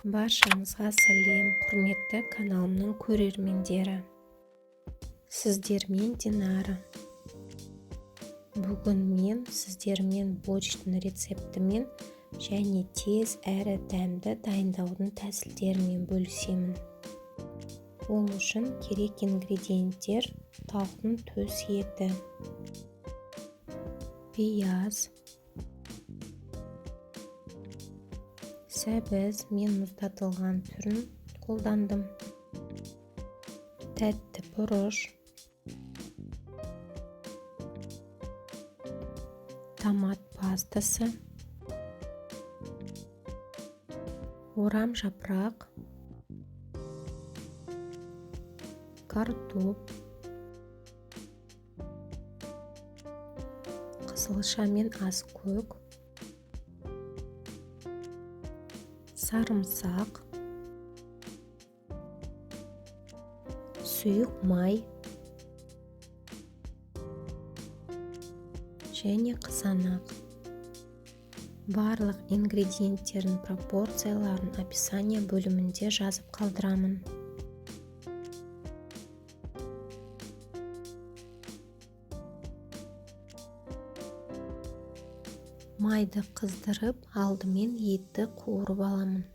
Баршаңызға сәлем, құрметті каналымның көрермендері. Сіздермен Динара. Бүгін мен сіздермен борщтың рецептімен және тез әрі дәмді дайындаудың тәсілдерімен бөлісемін. Ол үшін керек ингредиенттер: тауықтың төс еті, пияз, сәбіз, мен мұздатылған түрін қолдандым, тәтті бұрыш, томат пастасы, орам жапырақ, картоп, қызылша мен аскөк, сарымсақ, сұйық май және қызанақ. Барлық ингредиенттердің пропорцияларын описание бөлімінде жазып қалдырамын. Майды қыздырып, алдымен етті қуырып аламын.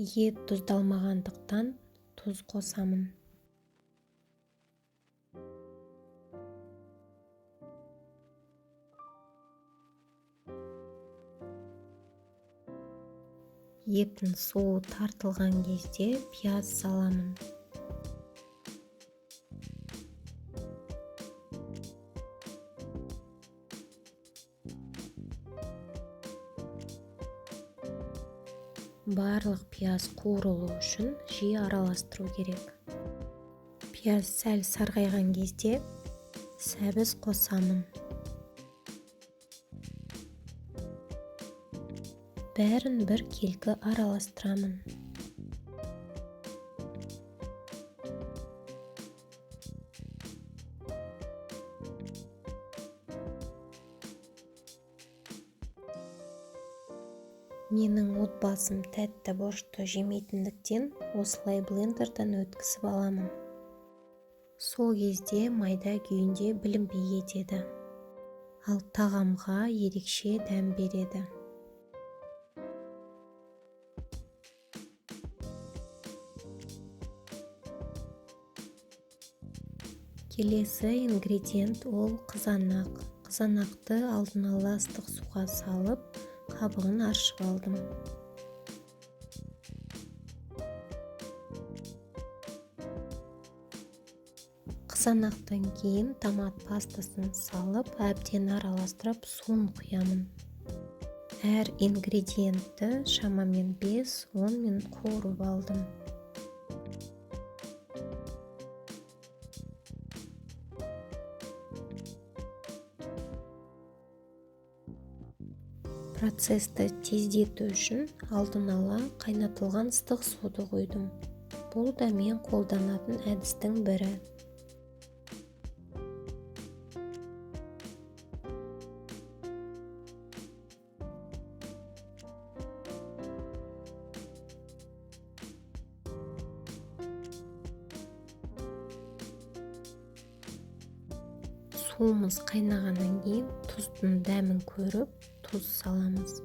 Ет тұздалмағандықтан тұз қосамын. Еттің суы тартылған кезде пияз саламын. Барлық пияз қуырылу үшін жиі араластыру керек. Пияз сәл сарғайған кезде сәбіз қосамын. Бәрін бір келкі араластырамын. Менің отбасым тәтті борщты жемейтіндіктен осылай блендерден өткізіп аламын. Сол кезде майда күйінде білінбей кетеді, ал тағамға ерекше дәм береді. Келесі ингредиент ол қызанақ. Қызанақты алдын ала ыстық суға салып, қабығын аршып алдым. Қызанақтан кейін томат пастасын салып, әбден араластырып, суын құямын. Әр ингредиентті шамамен 5-10 минут қуырып алдым. Процесті тездету үшін алдын ала қайнатылған ыстық суды құйдым. Бұл да мен қолданатын әдістің бірі. Суымыз қайнағаннан кейін тұздың дәмін көріп, тұз саламыз.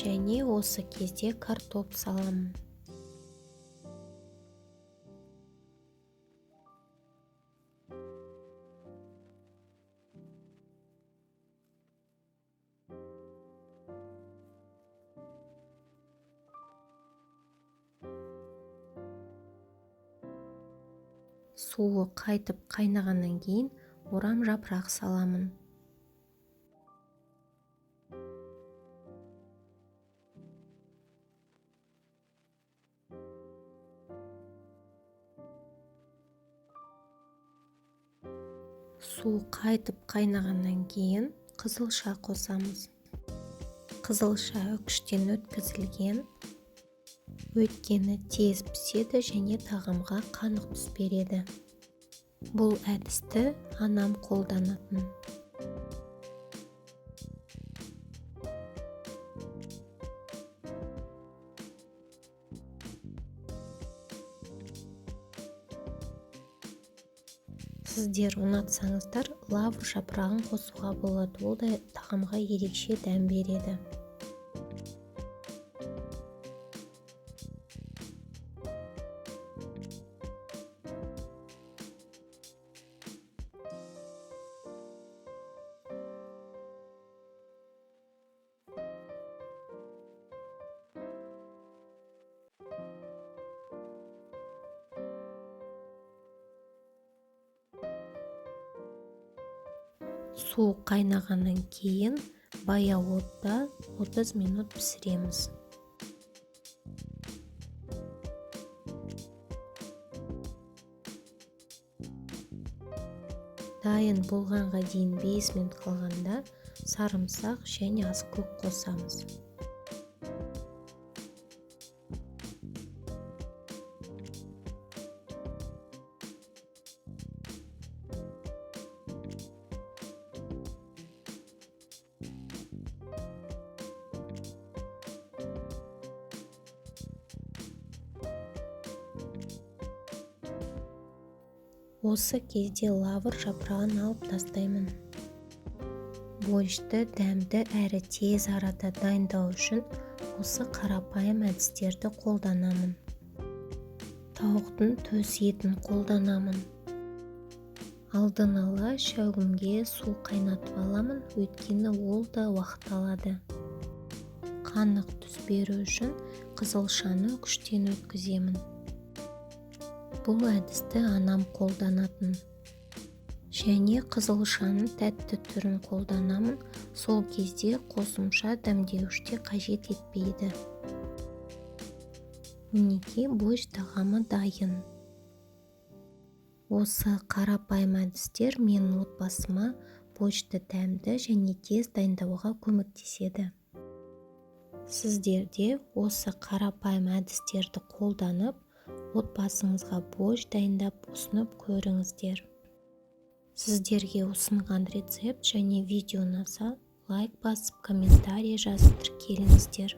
Және осы кезде картоп саламын. Суы қайтып қайнағаннан кейін орам жапырақ саламын. Су қайтып қайнағаннан кейін қызылша қосамыз. Қызылша үкіштен өткізілген, өйткені тез піседі және тағамға қанық түс береді. Бұл әдісті анам қолданатын. Сіздер ұнатсаңыздар, лавр жапырағын қосуға болады. Ол да тағамға ерекше дәм береді. Су қайнағаннан кейін баяу отта 30 минут пісіреміз. Дайын болғанға дейін 5 минут қалғанда сарымсақ және аскөк қосамыз. Осы кезде лавр жапырағын алып тастаймын. Борщты дәмді әрі тез арада дайындау үшін осы қарапайым әдістерді қолданамын. Тауықтың төс етін қолданамын. Алдын ала шәугімге су қайнатып аламын, өйткені ол да уақыт алады. Қанық түс беру үшін қызылшаны үкіштен өткіземін. Бұл әдісті анам қолданатын. Және қызылшаның тәтті түрін қолданамын, сол кезде қосымша дәмдеуіште қажет етпейді. Мінекей борщ тағамы дайын. Осы қарапайым әдістер менің отбасыма борщты дәмді және тез дайындауға көмектеседі. Сіздер де осы қарапайым әдістерді қолданып, отбасыңызға борщ дайындап ұсынып көріңіздер. Сіздерге ұсынған рецепт және видео ұнаса, лайк басып, комментарий жазып тіркеліңіздер.